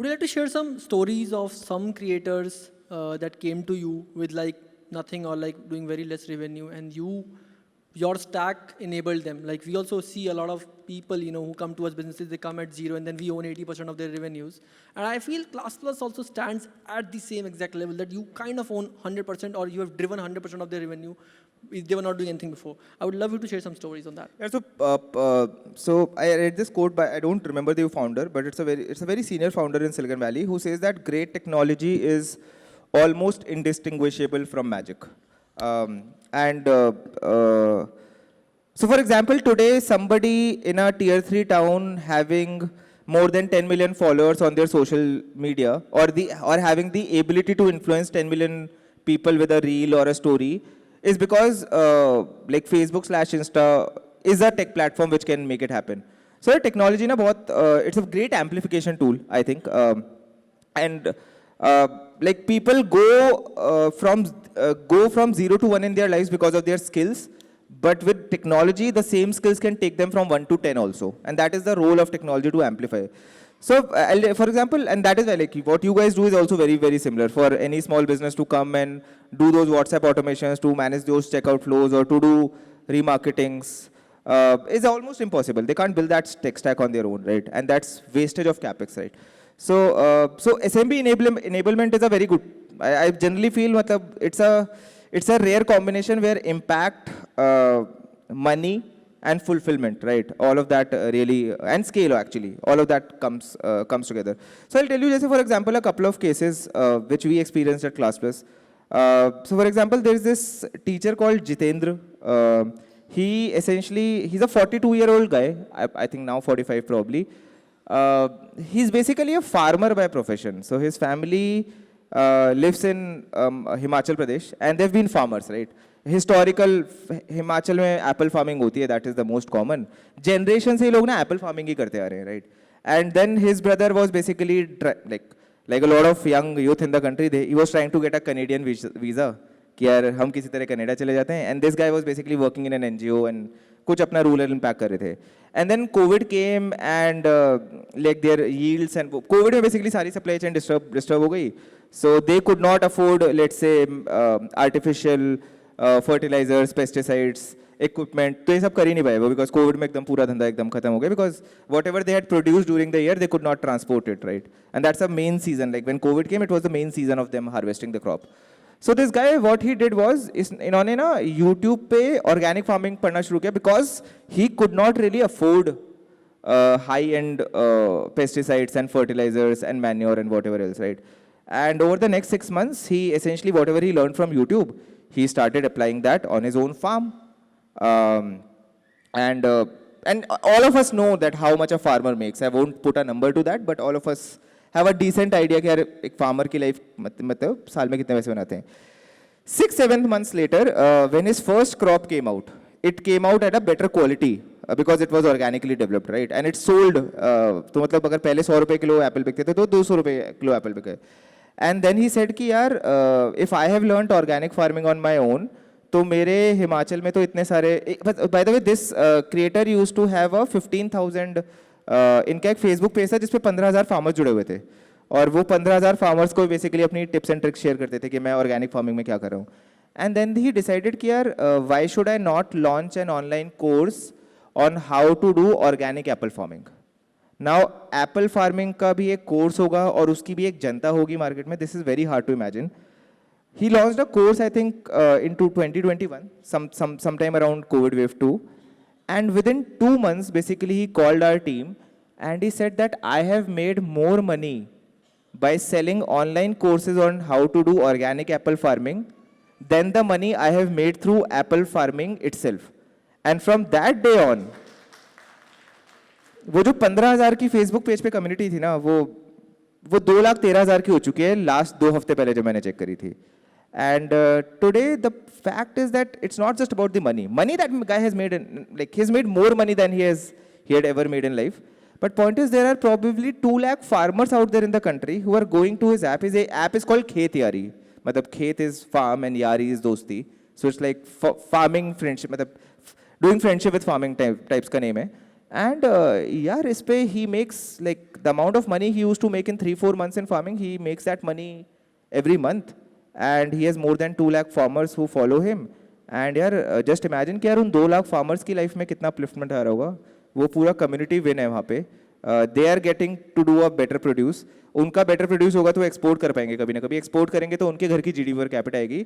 Would you like to share some stories of some creators that came to you with like nothing or like doing very less revenue, and your stack enabled them? Like we also see a lot of people, who come to us businesses, they come at zero and then we own 80% of their revenues. And I feel Classplus also stands at the same exact level that you kind of own 100% or you have driven 100% of their revenue. They were not doing anything before. I would love you to share some stories on that. Yeah, so I read this quote by, I don't remember the founder, but it's a very senior founder in Silicon Valley who says that great technology is almost indistinguishable from magic. So for example, today somebody in a tier 3 town having more than 10 million followers on their social media or having the ability to influence 10 million people with a reel or a story is because like Facebook/Insta is a tech platform which can make it happen. So technology it's a great amplification tool, I think. Like people go from 0 to 1 in their lives because of their skills, but with technology, the same skills can take them from 1 to 10 also. And that is the role of technology to amplify. So, for example, and that is why like, what you guys do is also very, very similar. For any small business to come and do those WhatsApp automations, to manage those checkout flows, or to do remarketings, is almost impossible. They can't build that tech stack on their own, right? And that's wastage of capex, right? So, SMB enablement is a very good. I generally feel it's a rare combination where impact, money, and fulfillment, right? All of that really, and scale actually, all of that comes together. So I'll tell you, just for example, a couple of cases which we experienced at Classplus. So for example, there's this teacher called Jitendra. He's a 42-year-old guy, I think now 45 probably. He's basically a farmer by profession. So his family lives in Himachal Pradesh, and they've been farmers, right? Historical Himachal में apple farming होती है, that is the most common. Generation से ये लोग ना apple farming ही करते आ रहे हैं, right? And then his brother was basically like a lot of young youth in the country, he was trying to get a Canadian visa कि यार हम किसी तरह कनाडा चले जाते हैं. And this guy was basically working in an NGO and कुछ अपना rural impact कर रहे थे. And then COVID came and like their yields and COVID में basically सारी supply chain disturb हो गई. So they could not afford, let's say, artificial fertilizers, pesticides, equipment. तो ये सब कर ही नहीं पाए वो, because COVID में एकदम पूरा धंधा एकदम खत्म हो गया, because whatever they had produced during the year, they could not transport it, right? And that's a main season. Like when COVID came, it was the main season of them harvesting the crop. So this guy, what he did was, इन्होंने ना YouTube पे organic farming पढ़ना शुरू किया, because he could not really afford high-end pesticides and fertilizers and manure and whatever else, right? And over the next 6 months, he essentially, whatever he learned from YouTube, he started applying that on his own farm. And all of us know that how much a farmer makes. I won't put a number to that, but all of us have a decent idea कि यार एक farmer की life मतलब साल में कितने पैसे बनाते हैं. 6-7 months later, when his first crop came out, it came out at a better quality because it was organically developed, right? And it sold. तो मतलब अगर पहले 100 रुपए किलो एप्पल बिकते थे तो 200 रुपए किलो एप्पल बिके. And then he said कि यार if I have learned organic farming on my own, तो मेरे हिमाचल में तो इतने सारे. By the way, this creator used to have a 15,000 इनका एक फेसबुक पेज था जिसपे 15,000 फार्मर्स जुड़े हुए थे, और वो 15,000 फार्मर्स को बेसिकली अपनी टिप्स एंड ट्रिक्स शेयर करते थे कि मैं ऑर्गेनिक फार्मिंग में क्या कर रहा हूँ. एंड देन ही डिसाइडेड कि यार why should I not launch an online course on how to do organic apple farming. Now apple farming का भी एक कोर्स होगा और उसकी भी एक जनता होगी मार्केट में. This is very hard to imagine. He launched a course, I think, into 2021, sometime around COVID wave 2. And within 2 months, basically, he called our team and he said that I have made more money by selling online courses on how to do organic apple farming than the money I have made through apple farming itself. And from that day on, वो जो 15,000 की Facebook page पे community थी ना, वो 2,13,000 की हो चुकी है लास्ट 2 हफ्ते पहले जब मैंने चेक करी थी. And today the fact is that it's not just about the money. Money that guy has made, like he's made more money than he had ever made in life. But point is, there are probably 2 lakh farmers out there in the country who are going to his app. His app is called Khet Yari. Matlab Khet is farm and Yari is dosti. So it's like farming friendship, matlab doing friendship with farming types का name है. And यार इस पे he makes like the amount of money he used to make in 3-4 months in farming, he makes that money every month, and he has more than 2 lakh farmers who follow him. And यार just imagine कि यार उन 2 lakh farmers की life में कितना upliftment आ रहा होगा, वो पूरा community win है वहाँ पे. They are getting to do a better produce. उनका better produce होगा तो एक्सपोर्ट कर पाएंगे, कभी ना कभी एक्सपोर्ट करेंगे तो उनके घर की GDP per capita आएगी.